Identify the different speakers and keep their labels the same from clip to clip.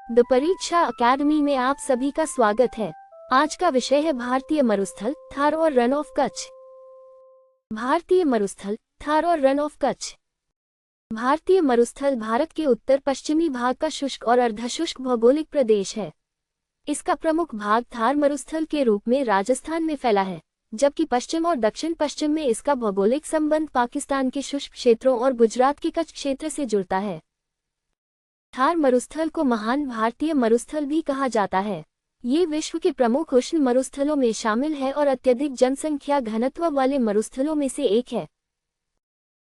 Speaker 1: The परीक्षा academy में आप सभी का स्वागत है। आज का विषय है भारतीय मरुस्थल, थार और रन ऑफ कच्छ। भारतीय मरुस्थल, थार और रन ऑफ कच्छ। भारतीय मरुस्थल भारत के उत्तर पश्चिमी भाग का शुष्क और अर्धशुष्क भौगोलिक प्रदेश है। इसका प्रमुख भाग थार मरुस्थल के रूप में राजस्थान में फैला है, जबकि पश्चिम और दक्षिण पश्चिम में इसका भौगोलिक संबंध पाकिस्तान के शुष्क क्षेत्रों और गुजरात के कच्छ क्षेत्र से जुड़ता है। थार मरुस्थल को महान भारतीय मरुस्थल भी कहा जाता है। ये विश्व के प्रमुख उष्ण मरुस्थलों में शामिल है और अत्यधिक जनसंख्या घनत्व वाले मरुस्थलों में से एक है।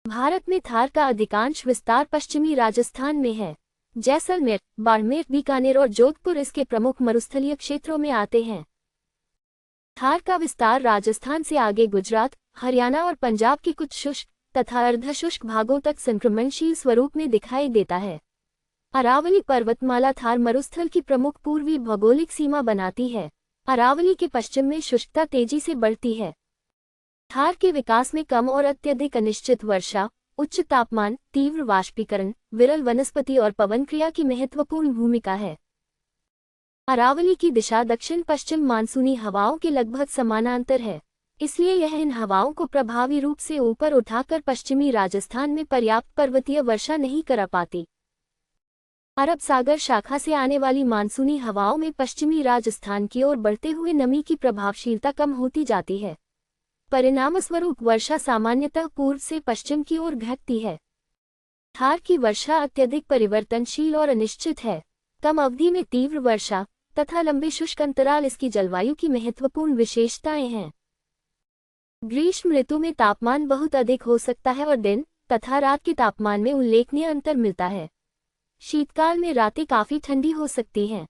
Speaker 1: भारत में थार का अधिकांश विस्तार पश्चिमी राजस्थान में है। जैसलमेर, बाड़मेर, बीकानेर और जोधपुर इसके प्रमुख मरुस्थलीय क्षेत्रों में आते हैं। थार का विस्तार राजस्थान से आगे गुजरात, हरियाणा और पंजाब के कुछ शुष्क तथा अर्धशुष्क भागों तक संक्रमणशील स्वरूप में दिखाई देता है। अरावली पर्वतमाला थार मरुस्थल की प्रमुख पूर्वी भौगोलिक सीमा बनाती है। अरावली के पश्चिम में शुष्कता तेजी से बढ़ती है। थार के विकास में कम और अत्यधिक अनिश्चित वर्षा, उच्च तापमान, तीव्र वाष्पीकरण, विरल वनस्पति और पवन क्रिया की महत्वपूर्ण भूमिका है। अरावली की दिशा दक्षिण पश्चिम मानसूनी हवाओं के लगभग समानांतर है, इसलिए यह इन हवाओं को प्रभावी रूप से ऊपर उठाकर पश्चिमी राजस्थान में पर्याप्त पर्वतीय वर्षा नहीं करा पाती। अरब सागर शाखा से आने वाली मानसूनी हवाओं में पश्चिमी राजस्थान की ओर बढ़ते हुए नमी की प्रभावशीलता कम होती जाती है। परिणामस्वरूप वर्षा सामान्यतः पूर्व से पश्चिम की ओर घटती है। थार की वर्षा अत्यधिक परिवर्तनशील और अनिश्चित है। कम अवधि में तीव्र वर्षा तथा लंबे शुष्क अंतराल इसकी जलवायु की महत्वपूर्ण विशेषताएं हैं। ग्रीष्म ऋतु में तापमान बहुत अधिक हो सकता है और दिन तथा रात के तापमान में उल्लेखनीय अंतर मिलता है। शीतकाल में रातें काफी ठंडी हो सकती हैं।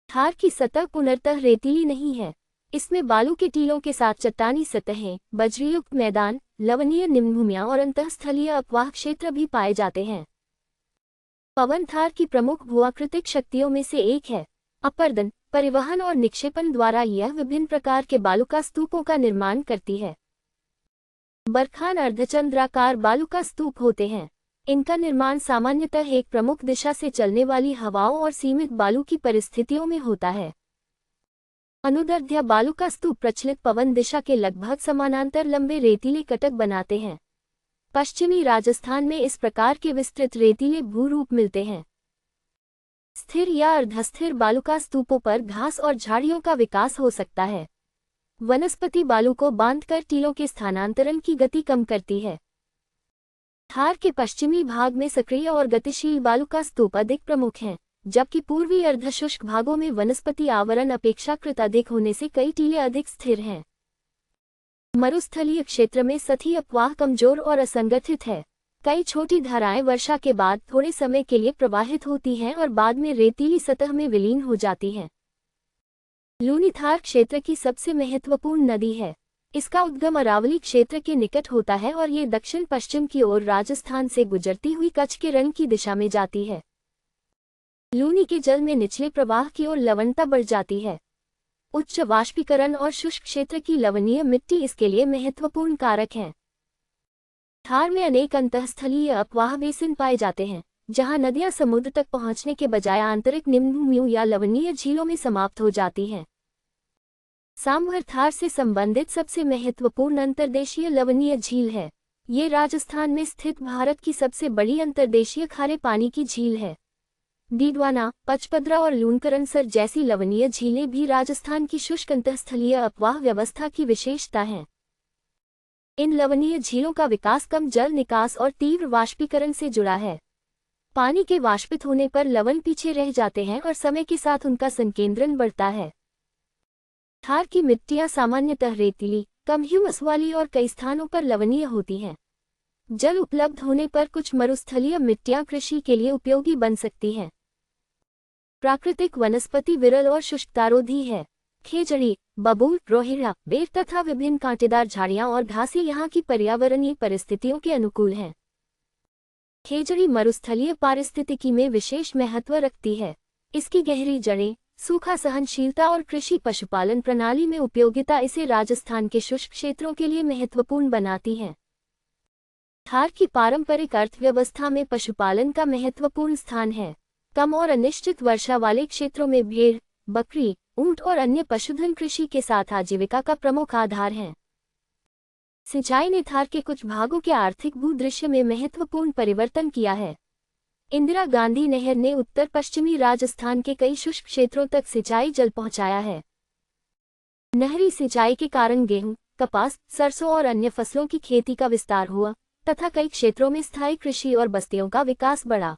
Speaker 1: थार की सतह पूर्णतः रेतीली नहीं है। इसमें बालू के टीलों के साथ चट्टानी सतहें, बजरीयुक्त मैदान, लवणीय निम्नभूमियां और अंतःस्थलीय अपवाह क्षेत्र भी पाए जाते हैं। पवन थार की प्रमुख भूआकृतिक शक्तियों में से एक है। अपर्दन, परिवहन और निक्षेपण द्वारा यह विभिन्न प्रकार के बालुका स्तूपों का निर्माण करती है। बरखान अर्धचंद्राकार बालुका स्तूप होते हैं। इनका निर्माण सामान्यतः एक प्रमुख दिशा से चलने वाली हवाओं और सीमित बालू की परिस्थितियों में होता है। अनुदैर्ध्य बालुका स्तूप प्रचलित पवन दिशा के लगभग समानांतर लंबे रेतीले कटक बनाते हैं। पश्चिमी राजस्थान में इस प्रकार के विस्तृत रेतीले भूरूप मिलते हैं। स्थिर या अर्धस्थिर बालुका स्तूपों पर घास और झाड़ियों का विकास हो सकता है। वनस्पति बालू को बांधकर टीलों के स्थानांतरण की गति कम करती है। थार के पश्चिमी भाग में सक्रिय और गतिशील बालुका स्तूप अधिक प्रमुख हैं, जबकि पूर्वी अर्धशुष्क भागों में वनस्पति आवरण अपेक्षाकृत अधिक होने से कई टीले अधिक स्थिर हैं। मरुस्थलीय क्षेत्र में सतही अपवाह कमजोर और असंगठित है। कई छोटी धाराएं वर्षा के बाद थोड़े समय के लिए प्रवाहित होती हैं और बाद में रेतीली सतह में विलीन हो जाती हैं। लूनी थार क्षेत्र की सबसे महत्वपूर्ण नदी है। इसका उद्गम अरावली क्षेत्र के निकट होता है और ये दक्षिण पश्चिम की ओर राजस्थान से गुजरती हुई कच्छ के रण की दिशा में जाती है। लूनी के जल में निचले प्रवाह की ओर लवणता बढ़ जाती है। उच्च वाष्पीकरण और शुष्क क्षेत्र की लवणीय मिट्टी इसके लिए महत्वपूर्ण कारक हैं। थार में अनेक अंतःस्थलीय अपवाह बेसिन पाए जाते हैं, जहां नदियां समुद्र तक पहुंचने के बजाय आंतरिक निम्नभूमियों या लवणीय झीलों में समाप्त हो जाती हैं। सांभर थार से संबंधित सबसे महत्वपूर्ण अंतर्देशीय लवणीय झील है। ये राजस्थान में स्थित भारत की सबसे बड़ी अंतर्देशीय खारे पानी की झील है। डीडवाना, पचपदरा और लूनकरनसर जैसी लवणीय झीलें भी राजस्थान की शुष्क अंतःस्थलीय अपवाह व्यवस्था की विशेषता हैं। इन लवणीय झीलों का विकास कम जल निकास और तीव्र वाष्पीकरण से जुड़ा है। पानी के वाष्पित होने पर लवण पीछे रह जाते हैं और समय के साथ उनका संकेंद्रण बढ़ता है। थार की मिट्टियां सामान्यतः रेतीली, कम ह्यूमस वाली और कई स्थानों पर लवणीय होती हैं। जल उपलब्ध होने पर कुछ मरुस्थलीय मिट्टियां कृषि के लिए उपयोगी बन सकती हैं। प्राकृतिक वनस्पति विरल और शुष्कतारोधी है। खेजड़ी, बबूल, रोहिड़ा, बेर तथा विभिन्न कांटेदार झाड़ियां और घासें यहाँ की पर्यावरणीय परिस्थितियों के अनुकूल हैं। खेजड़ी मरुस्थलीय पारिस्थितिकी में विशेष महत्व रखती है। इसकी गहरी जड़ें, सूखा सहनशीलता और कृषि पशुपालन प्रणाली में उपयोगिता इसे राजस्थान के शुष्क क्षेत्रों के लिए महत्वपूर्ण बनाती हैं। थार की पारंपरिक अर्थव्यवस्था में पशुपालन का महत्वपूर्ण स्थान है। कम और अनिश्चित वर्षा वाले क्षेत्रों में भेड़, बकरी, ऊंट और अन्य पशुधन कृषि के साथ आजीविका का प्रमुख आधार हैं। सिंचाई ने थार के कुछ भागों के आर्थिक भूदृश्य में महत्वपूर्ण परिवर्तन किया है। इंदिरा गांधी नहर ने उत्तर पश्चिमी राजस्थान के कई शुष्क क्षेत्रों तक सिंचाई जल पहुंचाया है। नहरी सिंचाई के कारण गेहूं, कपास, सरसों और अन्य फसलों की खेती का विस्तार हुआ तथा कई क्षेत्रों में स्थायी कृषि और बस्तियों का विकास बढ़ा।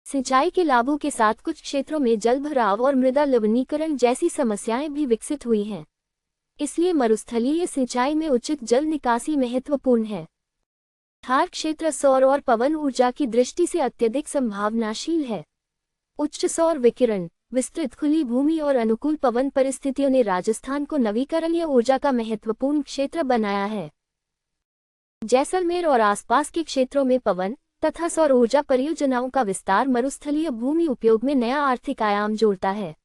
Speaker 1: सिंचाई के लाभों के साथ कुछ क्षेत्रों में जलभराव और मृदा लवणीकरण जैसी समस्याएं भी विकसित हुई हैं। इसलिए मरुस्थलीय सिंचाई में उचित जल निकासी महत्वपूर्ण है। थार क्षेत्र सौर और पवन ऊर्जा की दृष्टि से अत्यधिक संभावनाशील है। उच्च सौर विकिरण, विस्तृत खुली भूमि और अनुकूल पवन परिस्थितियों ने राजस्थान को नवीकरणीय ऊर्जा का महत्वपूर्ण क्षेत्र बनाया है। जैसलमेर और आसपास के क्षेत्रों में पवन तथा सौर ऊर्जा परियोजनाओं का विस्तार मरुस्थलीय भूमि उपयोग में नया आर्थिक आयाम जोड़ता है।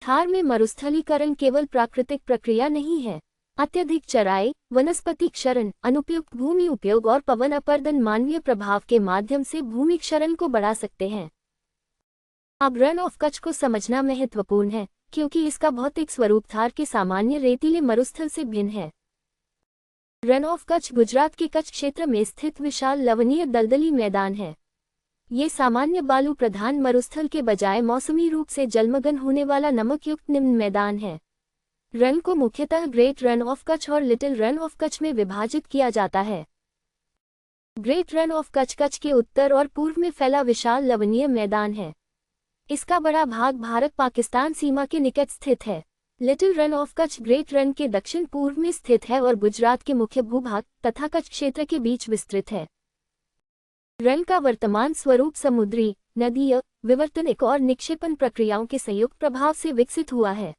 Speaker 1: थार में मरुस्थलीकरण केवल प्राकृतिक प्रक्रिया नहीं है। अत्यधिक चराई, वनस्पति क्षरण, अनुपयुक्त भूमि उपयोग और पवन अपर्दन मानवीय प्रभाव के माध्यम से भूमि क्षरण को बढ़ा सकते हैं। अब रन ऑफ कच्छ को समझना महत्वपूर्ण है, क्योंकि इसका भौतिक स्वरूप थार के सामान्य रेतीले मरुस्थल से भिन्न है। रन ऑफ कच्छ गुजरात के कच्छ क्षेत्र में स्थित विशाल लवणीय दलदली मैदान है। ये सामान्य बालू प्रधान मरुस्थल के बजाय मौसमी रूप से जलमग्न होने वाला नमकयुक्त निम्न मैदान है। रन को मुख्यतः ग्रेट रन ऑफ कच्छ और लिटिल रन ऑफ कच्छ में विभाजित किया जाता है। Great run of Kutch Kutch के उत्तर और पूर्व में फैला विशाल लवणीय मैदान है। इसका बड़ा भाग भारत-पाकिस्तान सीमा के निकट स्थित है। Little run of Kutch great run के दक्षिण पूर्व में स्थित है और गुजरात के मुख्य भूभाग तथा कच्छ क्षेत्र के बीच विस्तृत है। रन का वर्तमान स्वरूप समुद्री, नदीय, विवर्तनिक और निक्षेपण प्रक्रियाओं के संयुक्त प्रभाव से विकसित हुआ है।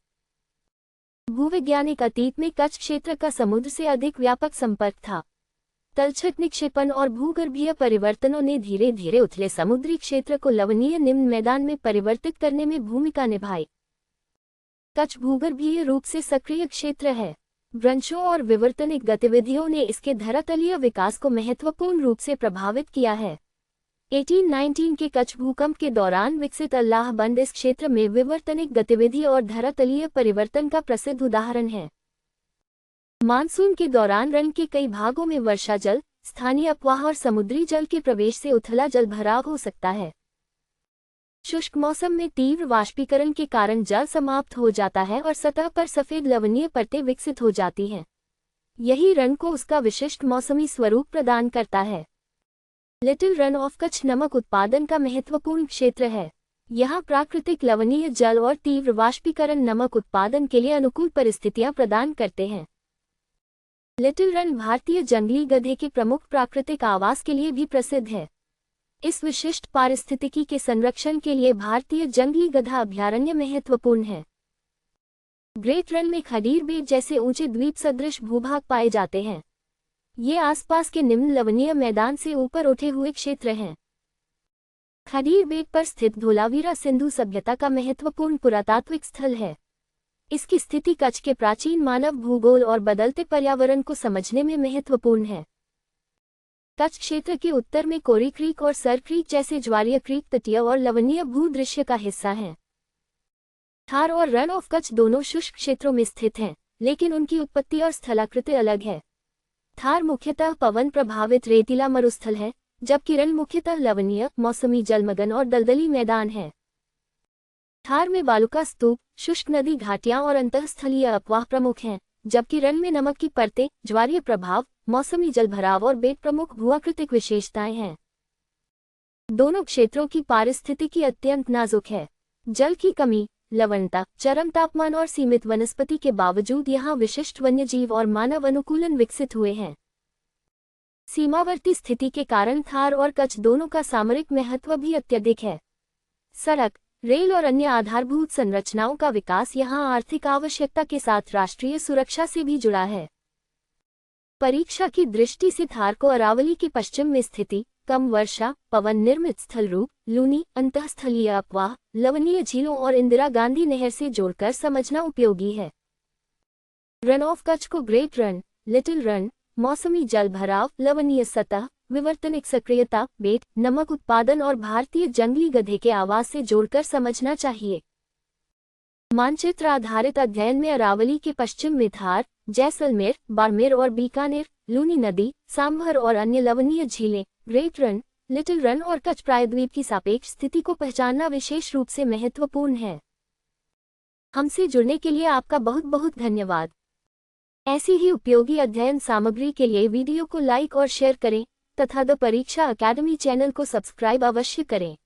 Speaker 1: भूवैज्ञानिक अतीत में कच्छ क्षेत्र का समुद्र से अधिक व्यापक संपर्क था। तलछट निक्षेपण और भूगर्भीय परिवर्तनों ने धीरे धीरे उथले समुद्री क्षेत्र को लवणीय निम्न मैदान में परिवर्तित करने में भूमिका निभाई। कच्छ भूगर्भीय रूप से सक्रिय क्षेत्र है। वृक्षों और विवर्तनिक गतिविधियों ने इसके धरातलीय विकास को महत्वपूर्ण रूप से प्रभावित किया है। 1819 के कच्छ भूकंप के दौरान विकसित अल्लाह बंद इस क्षेत्र में विवर्तनिक गतिविधि और धरातलीय परिवर्तन का प्रसिद्ध उदाहरण है। मानसून के दौरान रन के कई भागों में वर्षा जल, स्थानीय अफवाह और समुद्री जल के प्रवेश से उथला जलभराव हो सकता है। शुष्क मौसम में तीव्र वाष्पीकरण के कारण जल समाप्त हो जाता है और सतह पर सफेद लवणीय परतें विकसित हो जाती हैं। यही रन को उसका विशिष्ट मौसमी स्वरूप प्रदान करता है। लिटिल रन ऑफ कच्छ नमक उत्पादन का महत्वपूर्ण क्षेत्र है। यहाँ प्राकृतिक लवणीय जल और तीव्र वाष्पीकरण नमक उत्पादन के लिए अनुकूल परिस्थितियाँ प्रदान करते हैं। लिटिल रन भारतीय जंगली गधे के प्रमुख प्राकृतिक आवास के लिए भी प्रसिद्ध है। इस विशिष्ट पारिस्थितिकी के संरक्षण के लिए भारतीय जंगली गधा अभयारण्य महत्वपूर्ण है। ग्रेट रन में खडीर बेट जैसे ऊंचे द्वीप सदृश भूभाग पाए जाते हैं। ये आसपास के निम्न लवणीय मैदान से ऊपर उठे हुए क्षेत्र हैं। खडीर बेट पर स्थित धोलावीरा सिंधु सभ्यता का महत्वपूर्ण पुरातात्विक स्थल है। इसकी स्थिति कच्छ के प्राचीन मानव भूगोल और बदलते पर्यावरण को समझने में महत्वपूर्ण है। कच्छ क्षेत्र के उत्तर में कोरी क्रीक और सर क्रीक जैसे ज्वारीय क्रीक तटीय और लवणीय भूदृश्य का हिस्सा हैं। थार और रन ऑफ कच्छ दोनों शुष्क क्षेत्रों में स्थित हैं, लेकिन उनकी उत्पत्ति और स्थलाकृति अलग है। थार मुख्यतः पवन प्रभावित रेतीला मरुस्थल है, जबकि रन मुख्यतः लवणीय, मौसमी जलमग्न और दलदली मैदान है। थार में बालुका स्तूप, शुष्क नदी घाटियां और अंतःस्थलीय अपवाह प्रमुख हैं, जबकि रन में नमक की परतें, ज्वारीय प्रभाव, मौसमी जलभराव और बेट प्रमुख भूआकृतिक विशेषताएं हैं। दोनों क्षेत्रों की पारिस्थितिकी अत्यंत नाजुक है। जल की कमी, लवणता, चरम तापमान और सीमित वनस्पति के बावजूद यहाँ विशिष्ट वन्यजीव और मानव अनुकूलन विकसित हुए हैं। सीमावर्ती स्थिति के कारण थार और कच्छ दोनों का सामरिक महत्व भी अत्यधिक है। सड़क, रेल और अन्य आधारभूत संरचनाओं का विकास यहाँ आर्थिक आवश्यकता के साथ राष्ट्रीय सुरक्षा से भी जुड़ा है। परीक्षा की दृष्टि से थार को अरावली के पश्चिम में स्थिति, कम वर्षा, पवन निर्मित स्थल रूप, लूनी, अंतःस्थलीय अपवाह, लवणीय झीलों और इंदिरा गांधी नहर से जोड़कर समझना उपयोगी है। रन ऑफ कच्छ को ग्रेट रन, लिटिल रन, मौसमी जलभराव, लवणीय सतह, विवर्तनिक सक्रियता, बेट, नमक उत्पादन और भारतीय जंगली गधे के आवास से जोड़कर समझना चाहिए। मानचित्र आधारित अध्ययन में अरावली के पश्चिम में थार, जैसलमेर, बाड़मेर और बीकानेर, लूनी नदी, सांभर और अन्य लवणीय झीलें, ग्रेट रन, लिटिल रन और कच्छ प्रायद्वीप की सापेक्ष स्थिति को पहचानना विशेष रूप से महत्वपूर्ण है। हमसे जुड़ने के लिए आपका बहुत बहुत धन्यवाद। ऐसी ही उपयोगी अध्ययन सामग्री के लिए वीडियो को लाइक और शेयर करें तथा द परीक्षा अकेडमी चैनल को सब्सक्राइब अवश्य करें।